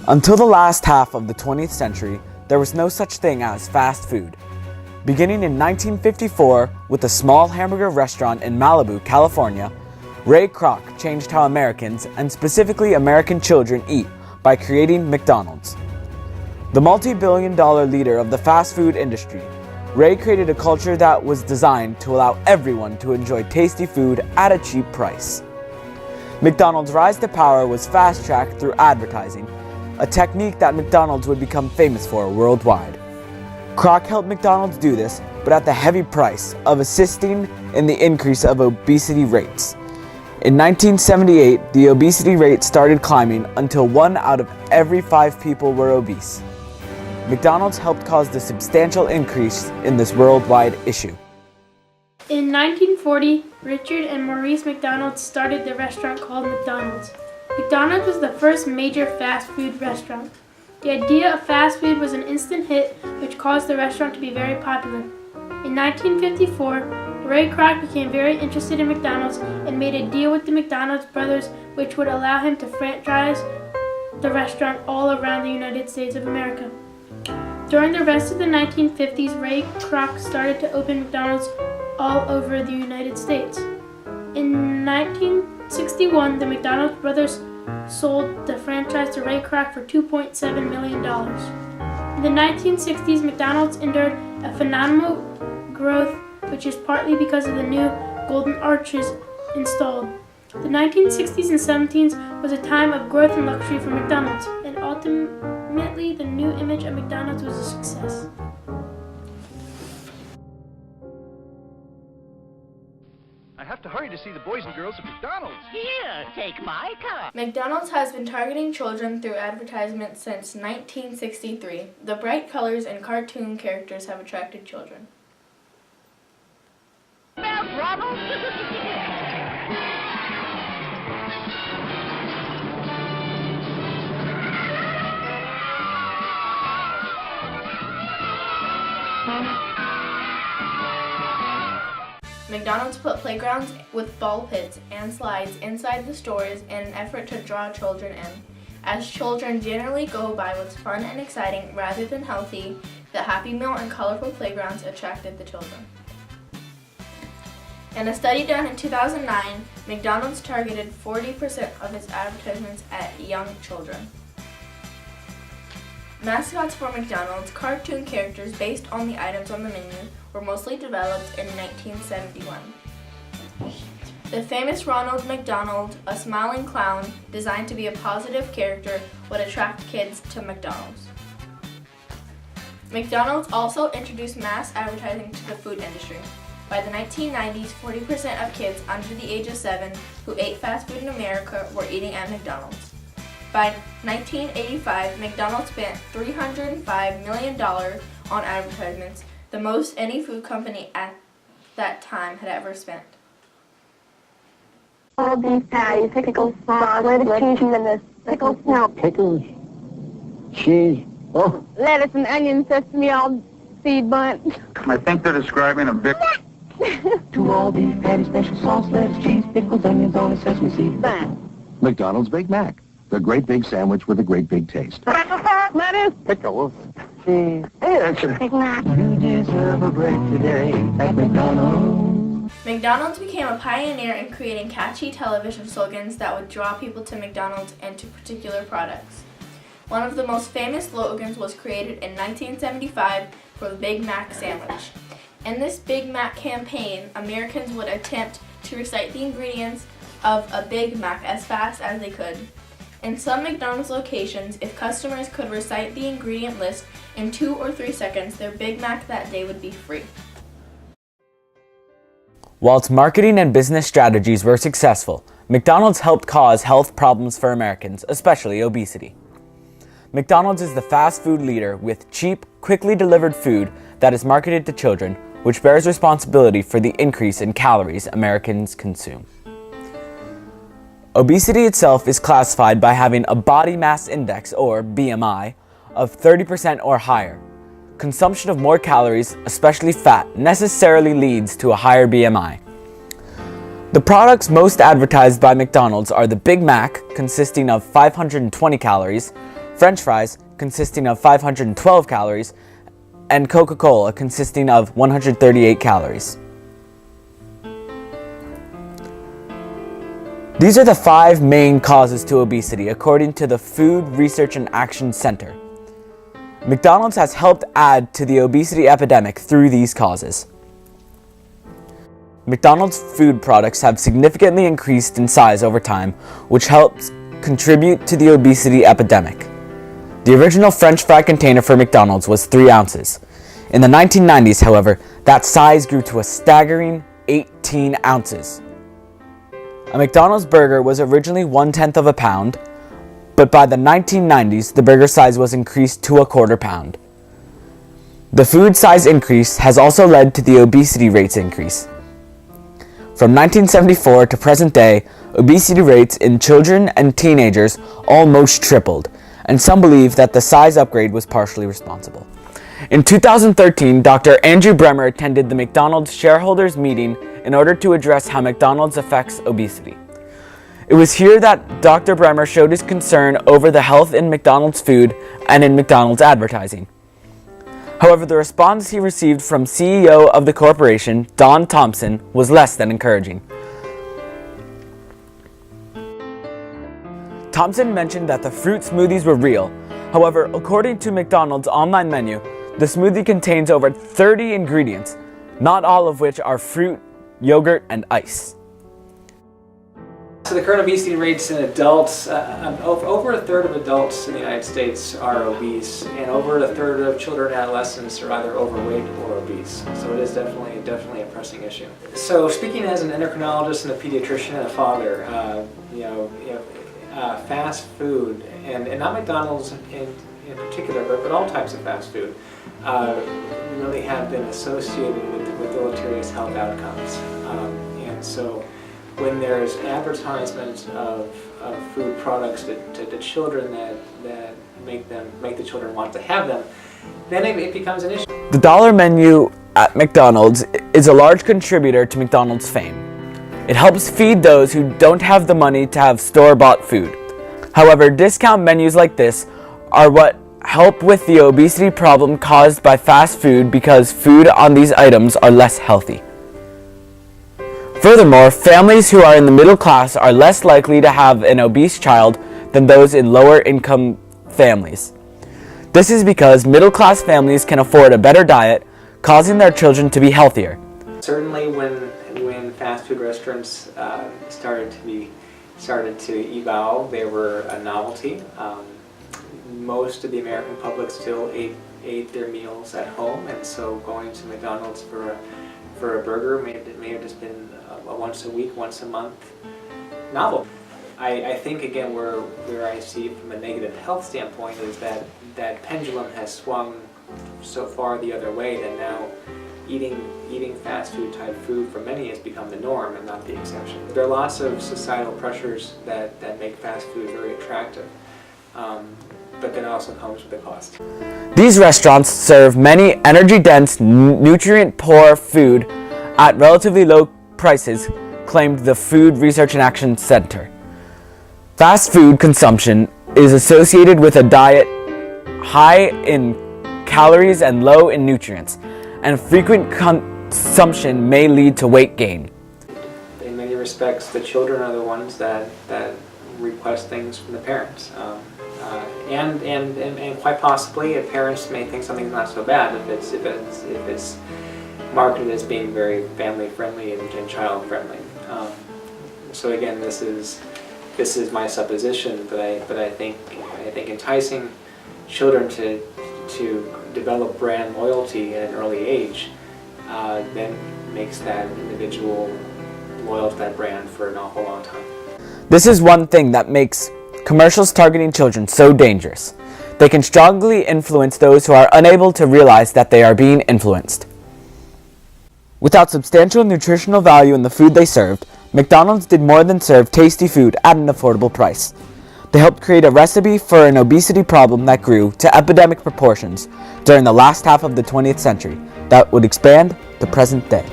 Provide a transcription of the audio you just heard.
Until the last half of the 20th century, there was no such thing as fast food. Beginning in 1954 with a small hamburger restaurant in Malibu, California, Ray Kroc changed how Americans, and specifically American children, eat by creating McDonald's. The multi-billion-dollar leader of the fast food industry, Ray created a culture that was designed to allow everyone to enjoy tasty food at a cheap price. McDonald's rise to power was fast-tracked through advertising, a technique that McDonald's would become famous for worldwide. Kroc helped McDonald's do this, but at the heavy price of assisting in the increase of obesity rates. In 1978, the obesity rate started climbing until 1 out of every 5 people were obese. McDonald's helped cause the substantial increase in this worldwide issue. In 1940, Richard and Maurice McDonald started the restaurant called McDonald's. McDonald's was the first major fast food restaurant. The idea of fast food was an instant hit, which caused the restaurant to be very popular. In 1954, Ray Kroc became very interested in McDonald's and made a deal with the McDonald's brothers, which would allow him to franchise the restaurant all around the United States of America. During the rest of the 1950s, Ray Kroc started to open McDonald's all over the United States. In 1961, the McDonald's brothers sold the franchise to Ray Kroc for $2.7 million. In the 1960s, McDonald's endured a phenomenal growth, which is partly because of the new golden arches installed. The 1960s and 70s was a time of growth and luxury for McDonald's, and ultimately the new image of McDonald's was a success. I have to hurry to see the boys and girls at McDonald's. Here, take my car. McDonald's has been targeting children through advertisements since 1963. The bright colors and cartoon characters have attracted children. Mount Ronald. McDonald's put playgrounds with ball pits and slides inside the stores in an effort to draw children in. As children generally go by what's fun and exciting rather than healthy, the Happy Meal and colorful playgrounds attracted the children. In a study done in 2009, McDonald's targeted 40% of its advertisements at young children. Mascots for McDonald's, cartoon characters based on the items on the menu, were mostly developed in 1971. The famous Ronald McDonald, a smiling clown designed to be a positive character, would attract kids to McDonald's. McDonald's also introduced mass advertising to the food industry. By the 1990s, 40% of kids under the age of 7 who ate fast food in America were eating at McDonald's. By 1985, McDonald's spent $305 million on advertisements, the most any food company at that time had ever spent. All beef patties, pickles, sauce, lettuce, cheese, and the pickles. No. Pickles, cheese, oh. Lettuce and onion, sesame, all seed bunch. I think they're describing a big... 2 all beef patties, special sauce, lettuce, cheese, pickles, onions, all the sesame seed. McDonald's Big Mac, the great big sandwich with a great big taste. Lettuce, Pickles, cheese. hey, that's a... Big Mac. You deserve a break today at McDonald's. McDonald's became a pioneer in creating catchy television slogans that would draw people to McDonald's and to particular products. One of the most famous slogans was created in 1975 for the Big Mac sandwich. In this Big Mac campaign, Americans would attempt to recite the ingredients of a Big Mac as fast as they could. In some McDonald's locations, if customers could recite the ingredient list in 2 or 3 seconds, their Big Mac that day would be free. While its marketing and business strategies were successful, McDonald's helped cause health problems for Americans, especially obesity. McDonald's is the fast food leader with cheap, quickly delivered food that is marketed to children, which bears responsibility for the increase in calories Americans consume. Obesity itself is classified by having a body mass index, or BMI, of 30% or higher. Consumption of more calories, especially fat, necessarily leads to a higher BMI. The products most advertised by McDonald's are the Big Mac, consisting of 520 calories, French fries, consisting of 512 calories, and Coca-Cola, consisting of 138 calories. These are the 5 main causes to obesity, according to the Food Research and Action Center. McDonald's has helped add to the obesity epidemic through these causes. McDonald's food products have significantly increased in size over time, which helps contribute to the obesity epidemic. The original French fry container for McDonald's was 3 ounces. In the 1990s, however, that size grew to a staggering 18 ounces. A McDonald's burger was originally 1/10 of a pound, but by the 1990s, the burger size was increased to a quarter pound. The food size increase has also led to the obesity rates increase. From 1974 to present day, obesity rates in children and teenagers almost tripled, and some believe that the size upgrade was partially responsible. In 2013, Dr. Andrew Bremer attended the McDonald's shareholders meeting in order to address how McDonald's affects obesity. It was here that Dr. Bremer showed his concern over the health in McDonald's food and in McDonald's advertising. However, the response he received from CEO of the corporation, Don Thompson, was less than encouraging. Thompson mentioned that the fruit smoothies were real. However, according to McDonald's online menu, the smoothie contains over 30 ingredients, not all of which are fruit, yogurt, and ice. So the current obesity rates in adults, over a third of adults in the United States are obese, and over a third of children and adolescents are either overweight or obese. So it is definitely a pressing issue. So speaking as an endocrinologist and a pediatrician and a father, fast food, and not McDonald's in particular, but all types of fast food, really have been associated with deleterious health outcomes. And so when there's advertisements of food products to children that make the children want to have them, then it becomes an issue. The dollar menu at McDonald's is a large contributor to McDonald's fame. It helps feed those who don't have the money to have store-bought food. However, discount menus like this are what help with the obesity problem caused by fast food because food on these items are less healthy. Furthermore, families who are in the middle class are less likely to have an obese child than those in lower income families. This is because middle class families can afford a better diet, causing their children to be healthier. Certainly when fast food restaurants started to evolve, they were a novelty. Most of the American public still ate their meals at home, and so going to McDonald's for a burger may have just been a once a week, once a month novel. I think again where I see from a negative health standpoint is that pendulum has swung so far the other way that now eating fast food type food for many has become the norm and not the exception. There are lots of societal pressures that make fast food very attractive, but then it also comes with a cost. These restaurants serve many energy-dense, nutrient-poor food at relatively low prices, claimed the Food Research and Action Center. Fast food consumption is associated with a diet high in calories and low in nutrients, and frequent consumption may lead to weight gain. In many respects, the children are the ones that request things from the parents. And quite possibly, parents may think something's not so bad if it's marketed as being very family friendly and child friendly. So again, this is my supposition, but I think enticing children to develop brand loyalty at an early age then makes that individual loyal to that brand for an awful long time. This is one thing that makes commercials targeting children so dangerous. They can strongly influence those who are unable to realize that they are being influenced. Without substantial nutritional value in the food they served, McDonald's did more than serve tasty food at an affordable price. They helped create a recipe for an obesity problem that grew to epidemic proportions during the last half of the 20th century that would expand to present day.